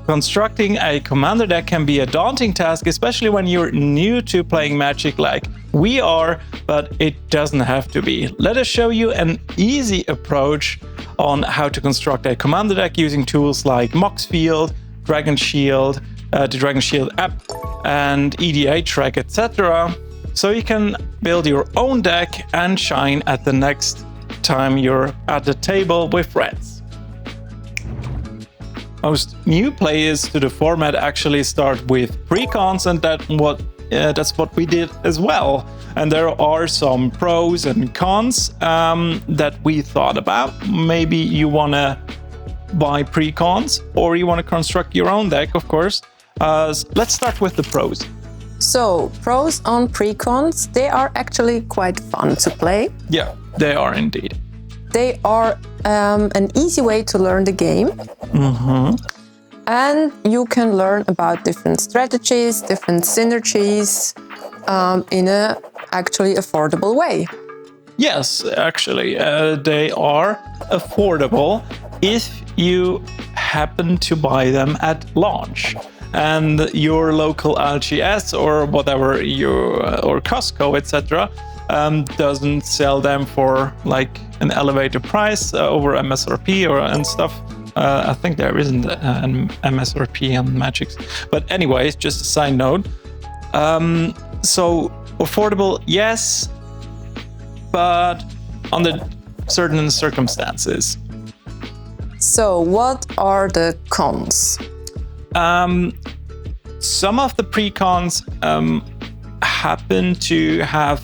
constructing a commander deck can be a daunting task, especially when you're new to playing Magic like we are, but it doesn't have to be. Let us show you an easy approach on how to construct a commander deck using tools like Moxfield, Dragon Shield, the Dragon Shield app, and EDA Track, etc. So you can build your own deck and shine at the next time you're at the table with friends. Most new players to the format actually start with precons, and that's what we did as well. And there are some pros and cons that we thought about. Maybe you want to buy precons, or you want to construct your own deck, of course. Let's start with the pros. So, pros on precons, they are actually quite fun to play. Yeah, they are indeed. They are an easy way to learn the game. Mm-hmm. And you can learn about different strategies, different synergies in a actually affordable way. Yes, actually, they are affordable if you happen to buy them at launch. And your local LGS or whatever or Costco, etc., doesn't sell them for like an elevated price over MSRP and stuff. I think there isn't an MSRP on Magic. But anyways, just a side note. So affordable, yes, but under certain circumstances. So what are the cons? Some of the precons happen to have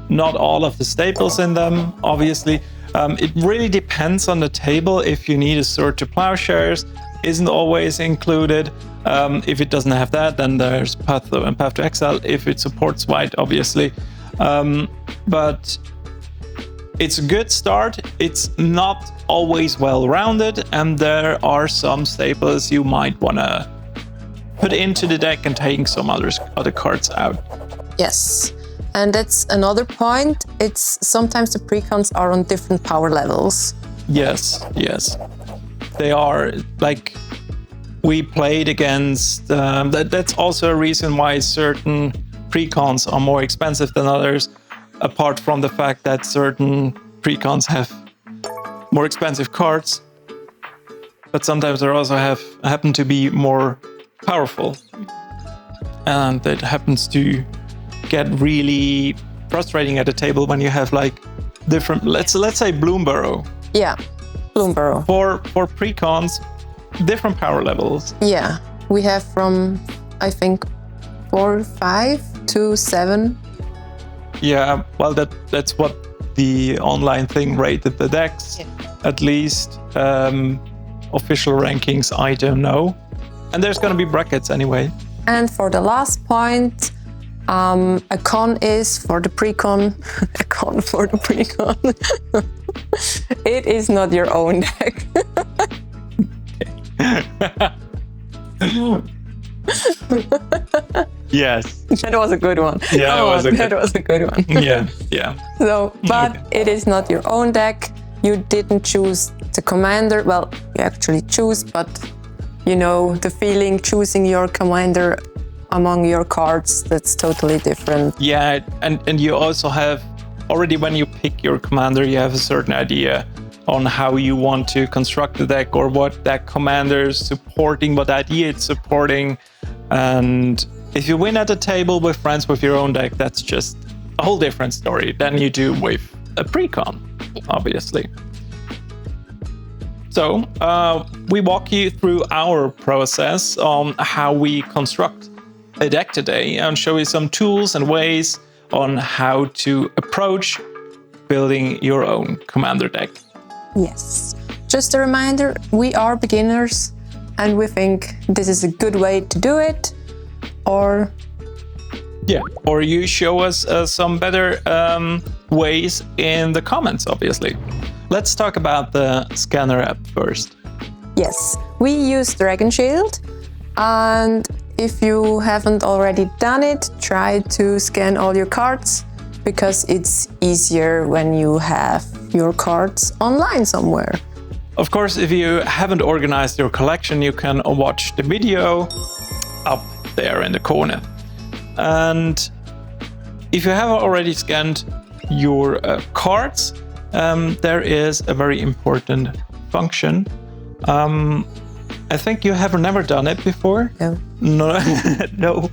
not all of the staples in them, obviously. It really depends on the table. If you need a Sword to Plowshares, isn't always included. If it doesn't have that, then there's Path to Exile, if it supports white, obviously. But it's a good start. It's not always well-rounded, and there are some staples you might want to put into the deck and taking some other cards out. Yes. And that's another point. It's sometimes the precons are on different power levels. Yes. They are, like, we played against, that's also a reason why certain precons are more expensive than others, apart from the fact that certain precons have more expensive cards, but sometimes they also happen to be more powerful. And that happens to get really frustrating at the table when you have like different, let's say Bloomburrow. Yeah, Bloomburrow. For precons, different power levels. Yeah, we have from, I think, 4, 5 to 7. Yeah, well, that's what the online thing rated the decks. Yeah. At least official rankings, I don't know. And there's going to be brackets anyway. And for the last point, a con is for the precon. A con for the precon. It is not your own deck. Yes. That was a good one. Yeah, that was a good one. Yeah. So, but it is not your own deck. You didn't choose the commander. Well, you actually choose, but you know, the feeling choosing your commander among your cards, that's totally different. Yeah, and you also have, already when you pick your commander, you have a certain idea on how you want to construct the deck or what that commander is supporting, what idea it's supporting. And if you win at the table with friends with your own deck, that's just a whole different story than you do with a precon, obviously. So we walk you through our process on how we construct a deck today and show you some tools and ways on how to approach building your own commander deck. Yes. Just a reminder, we are beginners and we think this is a good way to do it. Or you show us some better ways in the comments, obviously. Let's talk about the scanner app first. Yes, we use Dragon Shield, and if you haven't already done it, try to scan all your cards, because it's easier when you have your cards online somewhere. Of course, if you haven't organized your collection, you can watch the video up there in the corner. And if you have already scanned your cards, there is a very important function. I think you have never done it before? No. No.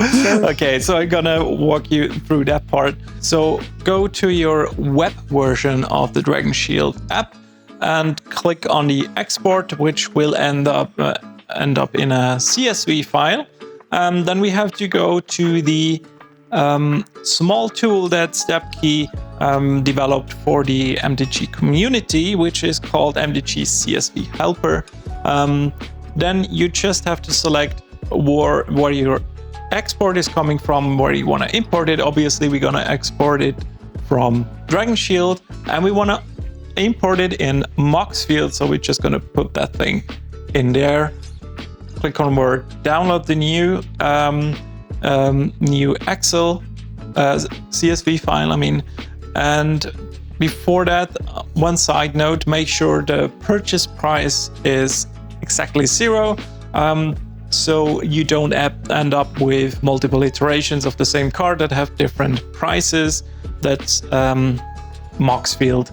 Okay, so I'm gonna walk you through that part. So go to your web version of the Dragon Shield app and click on the export, which will end up in a CSV file. Then we have to go to the small tool that StepKey developed for the MTG community, which is called MTG CSV Helper. Then you just have to select where your export is coming from, where you want to import it. Obviously, we're going to export it from Dragon Shield, and we want to import it in Moxfield. So we're just going to put that thing in there. Click on Word, download the new Excel CSV file. And before that, one side note: make sure the purchase price is exactly 0. So you don't end up with multiple iterations of the same card that have different prices. That's Moxfield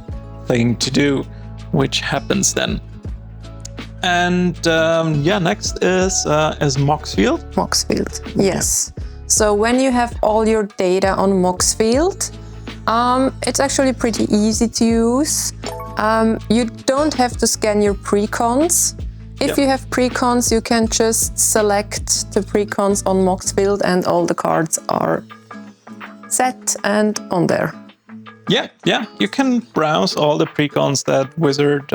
thing to do, which happens then. And next is Moxfield. Moxfield, yes. So when you have all your data on Moxfield, it's actually pretty easy to use. You don't have to scan your precons. If you have precons, you can just select the precons on Moxfield and all the cards are set and on there. Yeah. You can browse all the precons that Wizard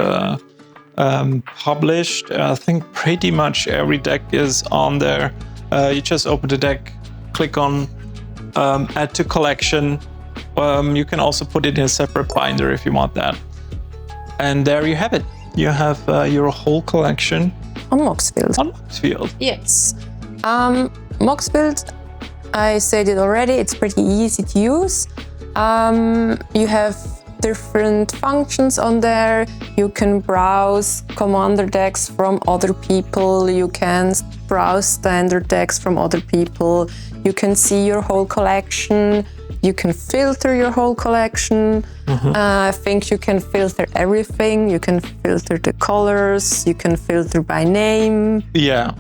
published. I think pretty much every deck is on there. You just open the deck, click on Add to Collection. You can also put it in a separate binder if you want that. And there you have it. You have your whole collection on Moxfield. On Moxfield. Yes. Moxfield, I said it already, it's pretty easy to use. You have different functions on there. You can browse commander decks from other people. You can browse standard decks from other people. You can see your whole collection. You can filter your whole collection. I think you can filter everything. You can filter the colors. You can filter by name. Yeah.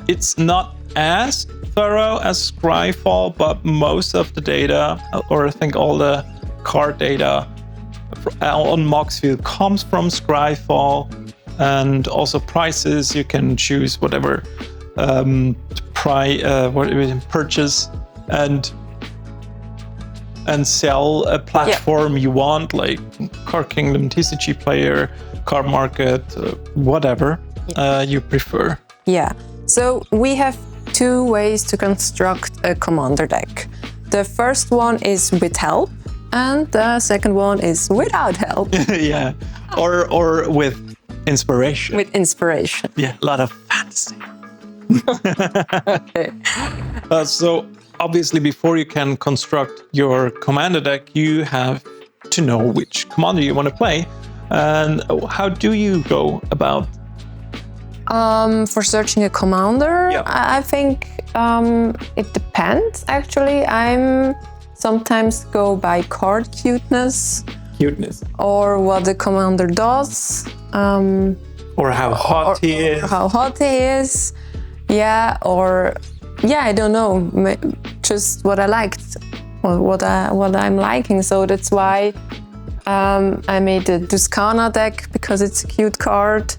It's not as thorough as Scryfall, but most of the data, or I think all the card data on Moxfield comes from Scryfall, and also prices. You can choose whatever purchase and sell a platform you want, like Card Kingdom, TCG Player, Card Market, whatever you prefer. Yeah. So we have 2 ways to construct a commander deck. The first one is with help, and the second one is without help. Yeah. Or with inspiration. With inspiration. Yeah, a lot of fantasy. Okay. So obviously, before you can construct your commander deck, you have to know which commander you want to play. And how do you go about? For searching a commander, I think it depends. Actually, I'm sometimes go by card cuteness. Or what the commander does. Or how hot he is. How hot he is. Yeah, or I don't know, just what I liked, or what I'm liking. So that's why I made the Tuscana deck, because it's a cute card,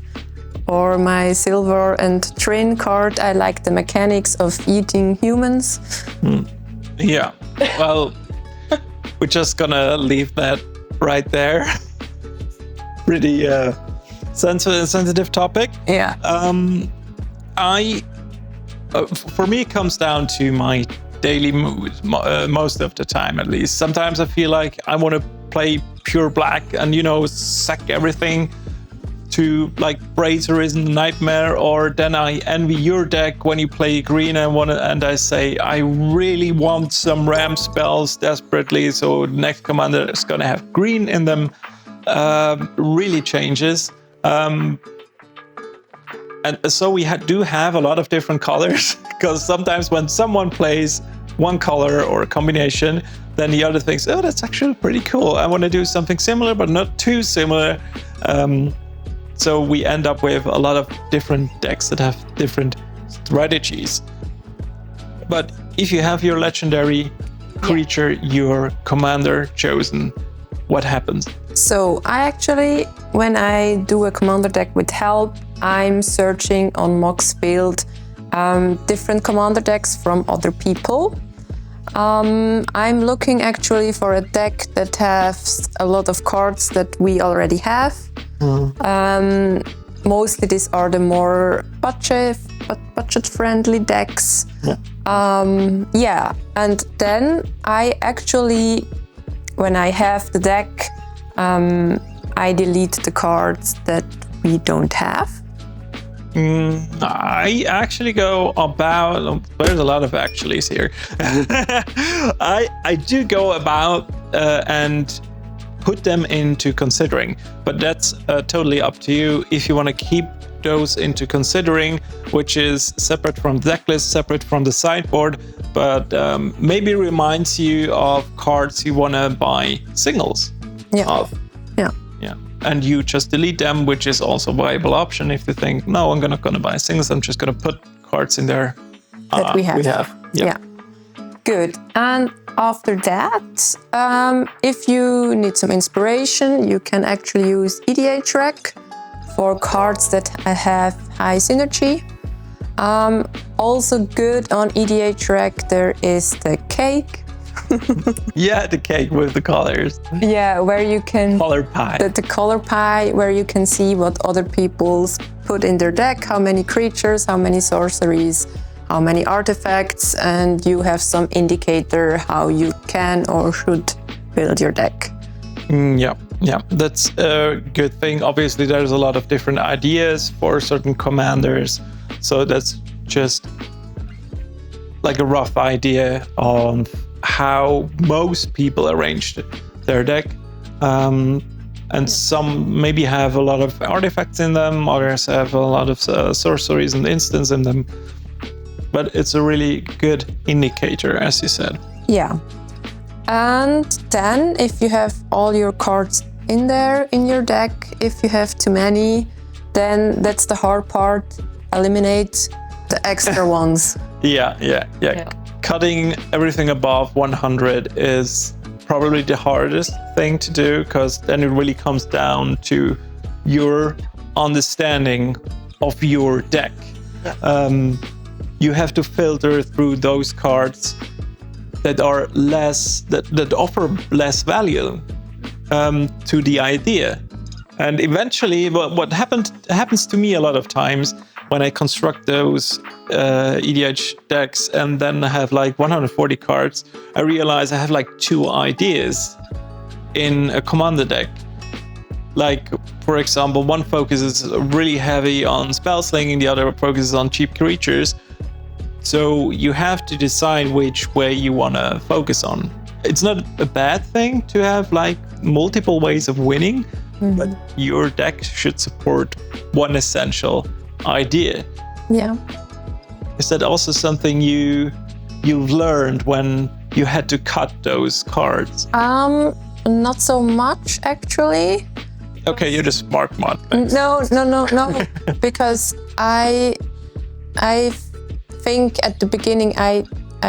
or my Silver and Trin card. I like the mechanics of eating humans. Yeah, well, we're just gonna leave that right there. Pretty sensitive topic. Yeah. For me, it comes down to my daily mood, most of the time at least. Sometimes I feel like I want to play pure black and, sack everything to like Bracer is a nightmare, or then I envy your deck when you play green and I say, I really want some ramp spells desperately, so the next commander is going to have green in them. Really changes. And so we do have a lot of different colors, because sometimes when someone plays one color or a combination, then the other thinks, oh, that's actually pretty cool. I want to do something similar, but not too similar. So we end up with a lot of different decks that have different strategies. But if you have your legendary creature, your commander chosen, what happens? So I actually, when I do a commander deck with help, I'm searching on Moxfield different commander decks from other people. I'm looking actually for a deck that has a lot of cards that we already have. Mostly these are the more budget-friendly decks. And then I actually, when I have the deck, I delete the cards that we don't have. I actually go about, there's a lot of actuallys here. I do go about and put them into considering, but that's totally up to you if you want to keep those into considering, which is separate from the deck list, separate from the sideboard, but maybe reminds you of cards you want to buy singles of. Yeah. And you just delete them, which is also a viable option if you think, no, I'm not going to buy singles, I'm just going to put cards in there that we have. Yeah. Good. And after that, if you need some inspiration, you can actually use EDHREC for cards that have high synergy. Also good on EDHREC, there is the cake. Yeah, the cake with the colors. Yeah, where you can... Color pie. The color pie, where you can see what other people's put in their deck, how many creatures, how many sorceries, how many artifacts, and you have some indicator how you can or should build your deck. Yeah, that's a good thing. Obviously, there's a lot of different ideas for certain commanders, so that's just like a rough idea on how most people arranged their deck. And some maybe have a lot of artifacts in them, others have a lot of sorceries and instants in them. But it's a really good indicator, as you said. Yeah. And then if you have all your cards in there in your deck, if you have too many, then that's the hard part. Eliminate the extra ones. Yeah. Cutting everything above 100 is probably the hardest thing to do, because then it really comes down to your understanding of your deck. You have to filter through those cards that are that offer less value to the idea. And eventually, what happens to me a lot of times when I construct those EDH decks and then have like 140 cards, I realize I have like 2 ideas in a commander deck. Like, for example, one focuses really heavy on spell slinging, the other focuses on cheap creatures. So you have to decide which way you want to focus on. It's not a bad thing to have like multiple ways of winning, but your deck should support one essential idea. Yeah. Is that also something you've learned when you had to cut those cards? Not so much actually. Okay, you're just smart mod. No. Because I think at the beginning I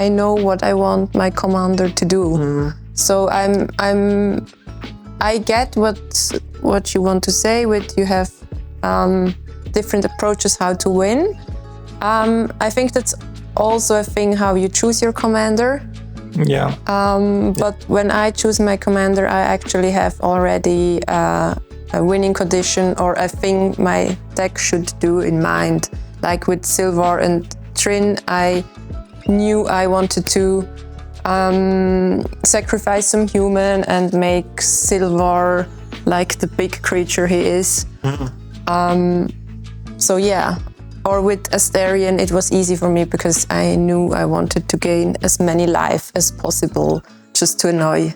know what I want my commander to do. So I get what you want to say with you have different approaches how to win. I think that's also a thing how you choose your commander. Yeah. But when I choose my commander, I actually have already a winning condition or a thing my deck should do in mind. Like with Sylvar and Trin, I knew I wanted to sacrifice some human and make Sylvar like the big creature he is. So yeah, or with Astarion, it was easy for me because I knew I wanted to gain as many life as possible just to annoy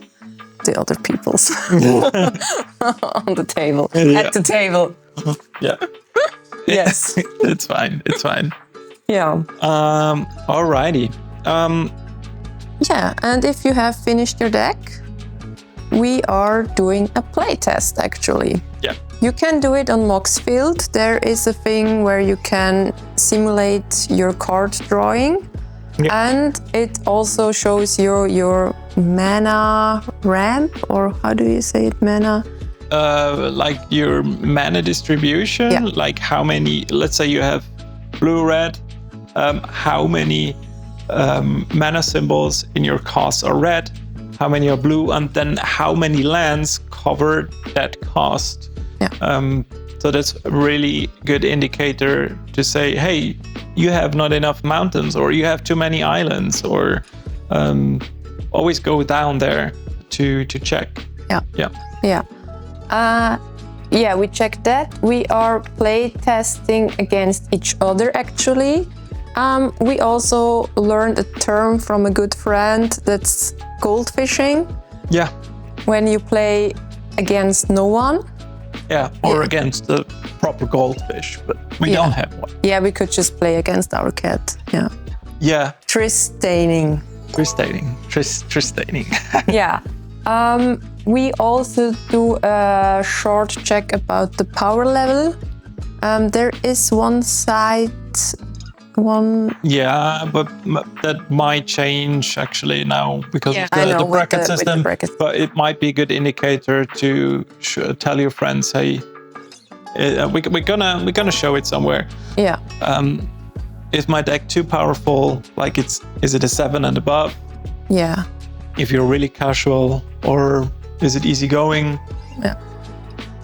the other peoples on the table, at the table. Yeah. Yes. It's fine. It's fine. Yeah. Alrighty. Yeah, and if you have finished your deck, we are doing a play test actually. Yeah. You can do it on Moxfield. There is a thing where you can simulate your card drawing. Yeah. And it also shows your mana ramp, or how do you say it, mana? Like your mana distribution, Yeah. like how many, let's say you have blue-red, how many mana symbols in your cost are red, how many are blue, and then how many lands cover that cost. Yeah. So that's a really good indicator to say, hey, you have not enough mountains, or you have too many islands, or always go down there to check. Yeah. Yeah. Yeah. Yeah, we checked that. We are play testing against each other actually. We also learned a term from a good friend that's goldfishing. Yeah. When you play against no one. Yeah, or against the proper goldfish, but we don't have one. Yeah, we could just play against our cat. Yeah. Yeah. Tristaining. Tristaining. Yeah. We also do a short check about the power level. There is one side, Yeah, but that might change actually now because of the bracket system. But it might be a good indicator to tell your friends, hey, we're gonna show it somewhere. Yeah. Is my deck too powerful? Like is it a 7 and above? Yeah. If you're really casual, or is it easygoing? Yeah.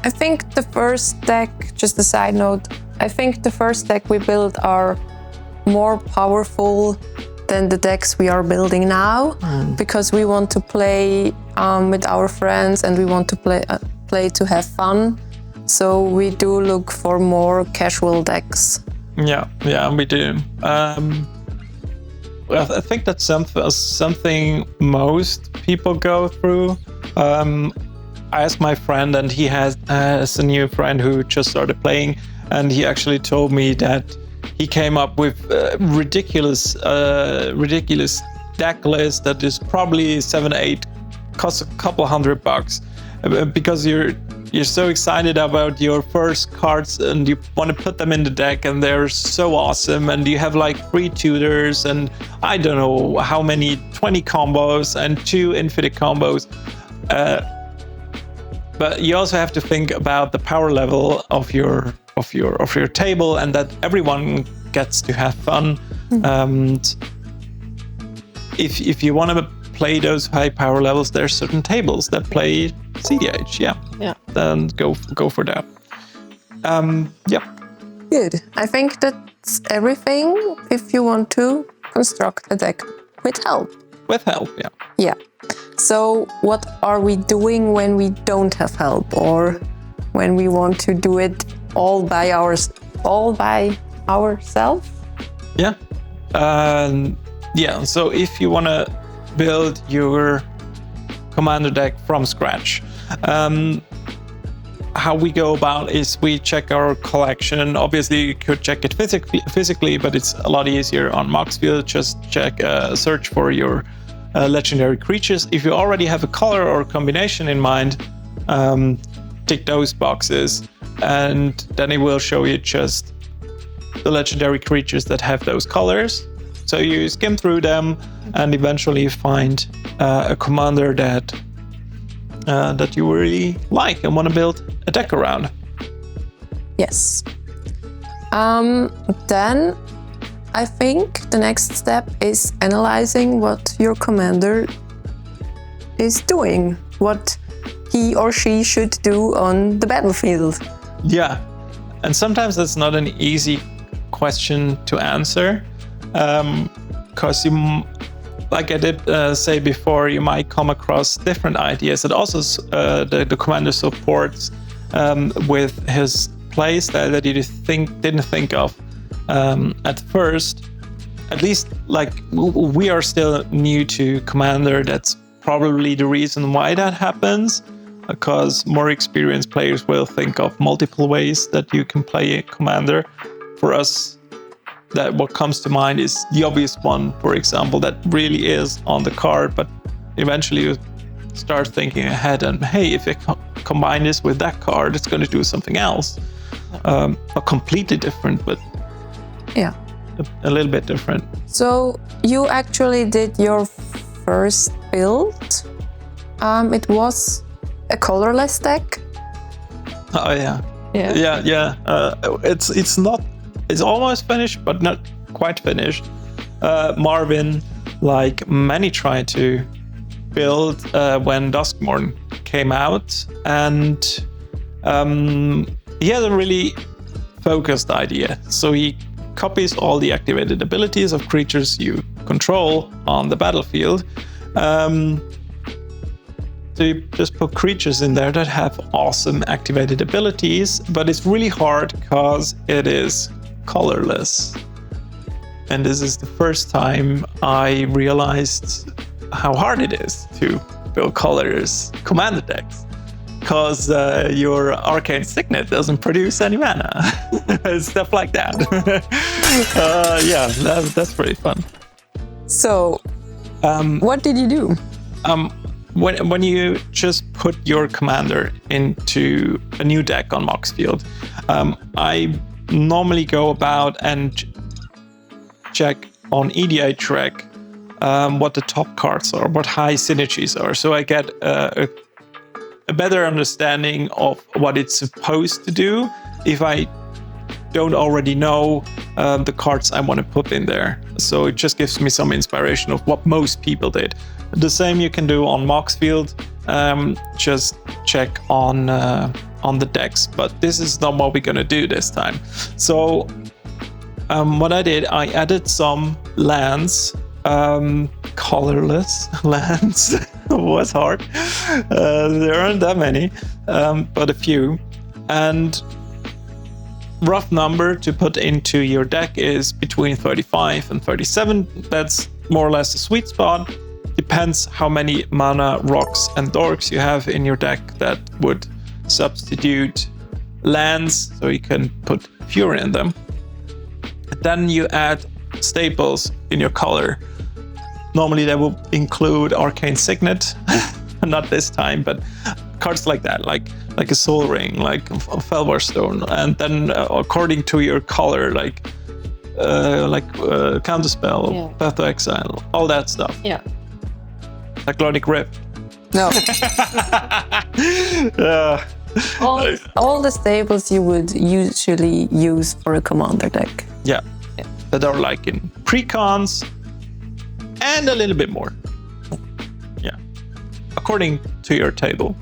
I think the first deck, just a side note, I think the first deck we built are more powerful than the decks we are building now, because we want to play with our friends and we want to play to have fun. So we do look for more casual decks. Yeah, we do. Well, I think that's something most people go through. I asked my friend, and he has a new friend who just started playing, and he actually told me that he came up with ridiculous deck list that is probably 7-8, costs a couple $100 because you're so excited about your first cards and you want to put them in the deck and they're so awesome, and you have like 3 tutors and I don't know how many 20 combos and 2 infinite combos. But you also have to think about the power level of your table, and that everyone gets to have fun. And if you want to play those high power levels, there's certain tables that play CDH. Yeah. Then go for that. Yeah. Good. I think that's everything. If you want to construct a deck with help. With help, yeah. Yeah. So what are we doing when we don't have help, or when we want to do it all by ourselves? Yeah. Yeah. So if you want to build your commander deck from scratch, how we go about is we check our collection. Obviously, you could check it physically, but it's a lot easier on Moxfield. Just search for your legendary creatures. If you already have a color or combination in mind, tick those boxes, and then it will show you just the legendary creatures that have those colors. So you skim through them and eventually find a commander that you really like and want to build a deck around. Yes. Then I think the next step is analyzing what your commander is doing, what he or she should do on the battlefield. Yeah, and sometimes that's not an easy question to answer, because like I did say before, you might come across different ideas that also the commander supports with his playstyle that you didn't think of at first. At least, like, we are still new to Commander. That's probably the reason why that happens. because more experienced players will think of multiple ways that you can play a commander. For us, that what comes to mind is the obvious one, for example, that really is on the card, but eventually you start thinking ahead and, hey, if I combine this with that card, it's going to do something else. Completely different, but yeah, a little bit different. So you actually did your first build. It was a colorless deck. Oh yeah. It's almost finished, but not quite finished. Marvin, like many, tried to build when Duskmourn came out, and he had a really focused idea. So he copies all the activated abilities of creatures you control on the battlefield. So you just put creatures in there that have awesome activated abilities, but it's really hard because it is colorless. And this is the first time I realized how hard it is to build colors commander decks, because your Arcane Signet doesn't produce any mana. Stuff like that. That's pretty fun. So, what did you do? When you just put your commander into a new deck on Moxfield, I normally go about and check on EDH Track what the top cards are, what high synergies are, so I get a better understanding of what it's supposed to do if I don't already know the cards I want to put in there. So it just gives me some inspiration of what most people did. The same you can do on Moxfield, just check on the decks, but this is not what we're gonna do this time. So what I did, I added some lands, colorless lands. It was hard. There aren't that many, but a few. And rough number to put into your deck is between 35 and 37. That's more or less a sweet spot. Depends how many mana, rocks, and dorks you have in your deck that would substitute lands, so you can put Fury in them. Then you add staples in your color. Normally that will include Arcane Signet, not this time, but cards like that, like a Soul Ring, like a Felvar Stone, and then according to your color, like Counterspell, Path to Exile, all that stuff. Yeah. Cyclonic Rift. No. All the staples you would usually use for a commander deck. Yeah. That are like in precons and a little bit more. Yeah. According to your table.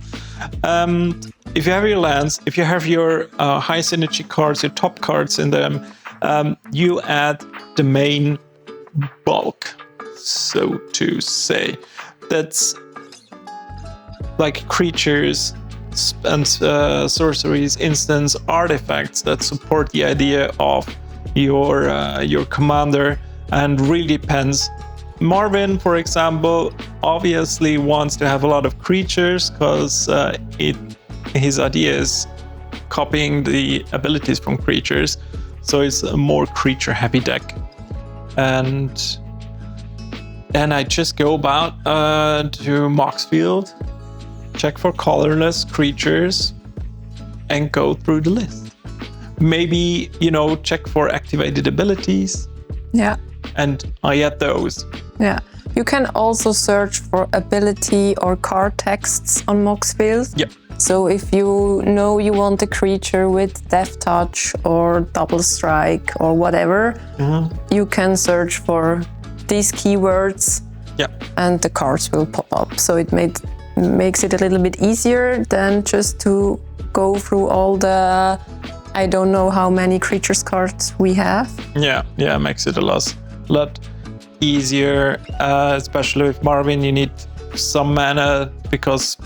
If you have your lands, if you have your high synergy cards, your top cards in them, you add the main bulk, so to say. That's like creatures and sorceries, instants, artifacts that support the idea of your commander, and really depends. Marvin, for example, obviously wants to have a lot of creatures because his idea is copying the abilities from creatures, so it's a more creature-heavy deck. And then I just go about to Moxfield, check for colorless creatures, and go through the list. Maybe, check for activated abilities. Yeah. And I add those. Yeah. You can also search for ability or card texts on Moxfield. Yeah. So if you know you want a creature with Death Touch or Double Strike or whatever, you can search for these keywords, and the cards will pop up. So it makes it a little bit easier than just to go through all the, I don't know how many creatures cards we have. Yeah, makes it a lot easier, especially with Marvin. You need some mana because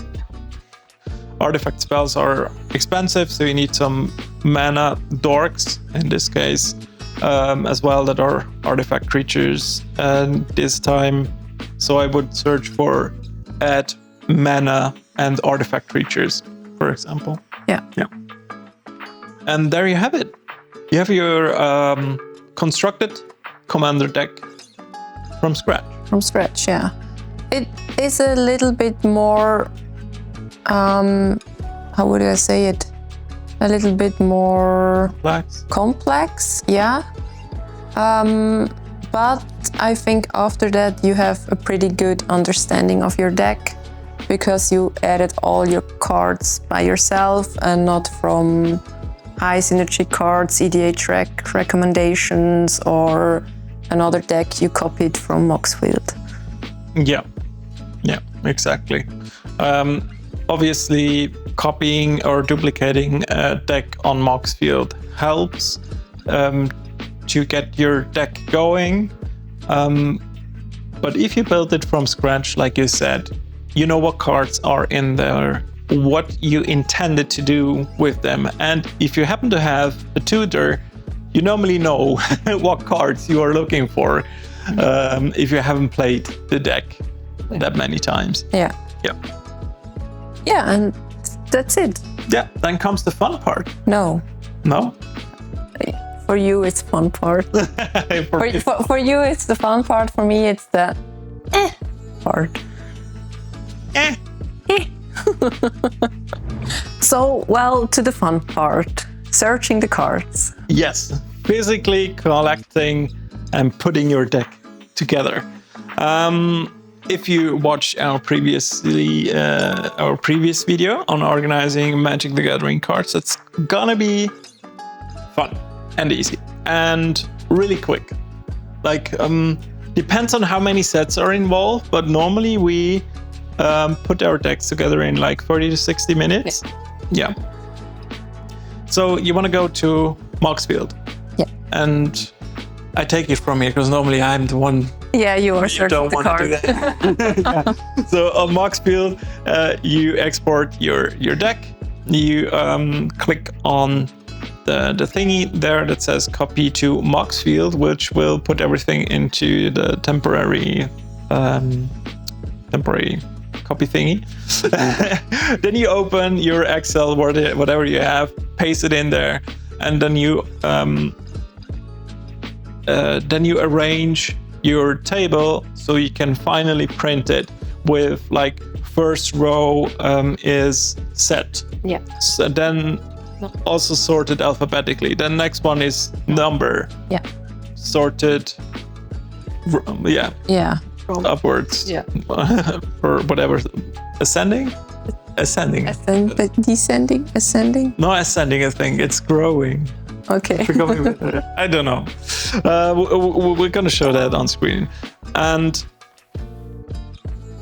artifact spells are expensive, so you need some mana dorks in this case, as well, that are artifact creatures. And this time, so I would search for add mana and artifact creatures, for example. Yeah. And there you have it. You have your constructed commander deck from scratch. From scratch, yeah. It is a little bit more, how would I say it? A little bit more complex, yeah. But I think after that you have a pretty good understanding of your deck because you added all your cards by yourself and not from high synergy cards, EDH recommendations, or another deck you copied from Moxfield. Yeah, exactly. Obviously, copying or duplicating a deck on Moxfield helps to get your deck going. But if you build it from scratch, like you said, you know what cards are in there, what you intended to do with them. And if you happen to have a tutor, you normally know what cards you are looking for if you haven't played the deck that many times. Yeah, and that's it. Yeah, then comes the fun part. No? For you, it's fun part. for you, it's the fun part. For me, it's the part. So, well, to the fun part. Searching the cards. Yes, physically collecting and putting your deck together. If you watch our previous video on organizing Magic the Gathering cards, it's gonna be fun and easy and really quick. Like, depends on how many sets are involved, but normally we put our decks together in like 30 to 60 minutes. Yeah. So you want to go to Moxfield. Yeah. And I take it from here because normally I'm the one. Yeah, you are searching the card. Yeah. So on Moxfield, you export your deck. You click on the thingy there that says copy to Moxfield, which will put everything into the temporary copy thingy. Then you open your Excel, whatever you have, paste it in there, and then you arrange your table so you can finally print it with like first row is set. Yeah. So then also sorted alphabetically. Then next one is number. Yeah. Sorted. Yeah. Yeah. Upwards. Yeah. Or whatever. Ascending. Descending. Ascending. No, ascending. I think it's growing. Okay. I don't know. We're gonna show that on screen, and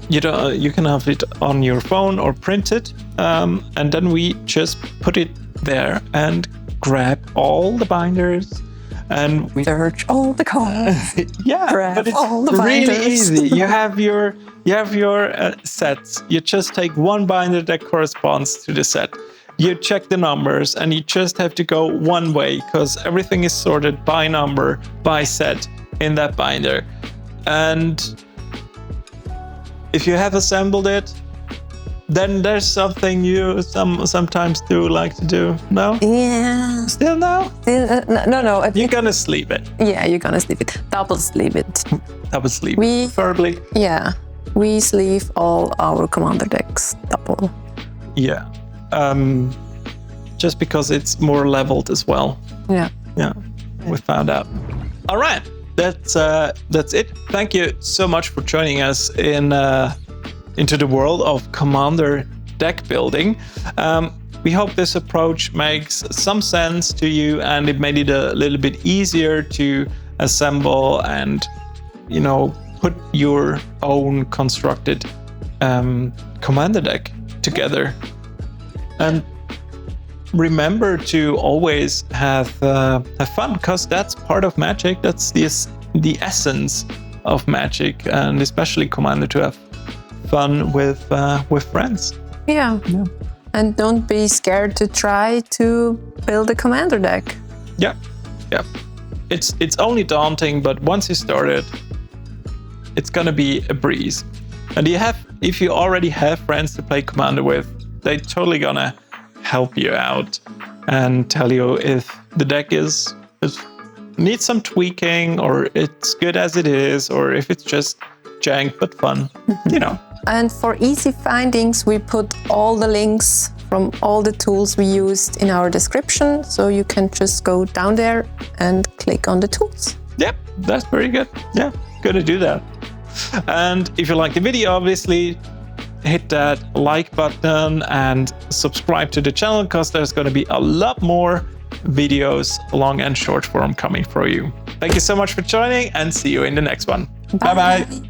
you can have it on your phone or print it, and then we just put it there and grab all the binders, and we search all the cards. Yeah, grab but it's all the really binders. easy. You have your sets. You just take one binder that corresponds to the set. You check the numbers and you just have to go one way because everything is sorted by number, by set in that binder. And if you have assembled it, then there's something you sometimes do like to do. No? Yeah. Still no? No. You're gonna sleep it. Yeah, you're gonna sleep it. Double sleep it. Double sleep. Preferably. Yeah. We sleeve all our commander decks double. Yeah. Just because it's more leveled as well. Yeah. Yeah. We found out. All right. That's it. Thank you so much for joining us into the world of commander deck building. We hope this approach makes some sense to you and it made it a little bit easier to assemble and, put your own constructed commander deck together. And remember to always have fun, because that's part of Magic. That's the essence of Magic, and especially Commander, to have fun with friends. Yeah. And don't be scared to try to build a commander deck. Yeah. It's only daunting, but once you start it, it's gonna be a breeze. And if you already have friends to play Commander with, they're totally gonna help you out and tell you if the deck needs some tweaking, or it's good as it is, or if it's just jank but fun, you know. And for easy findings, we put all the links from all the tools we used in our description, so you can just go down there and click on the tools. Yep, that's very good. Yeah, gonna do that. And if you like the video, obviously, hit that like button and subscribe to the channel, because there's going to be a lot more videos, long and short form, coming for you. Thank you so much for joining, and see you in the next one. Bye bye.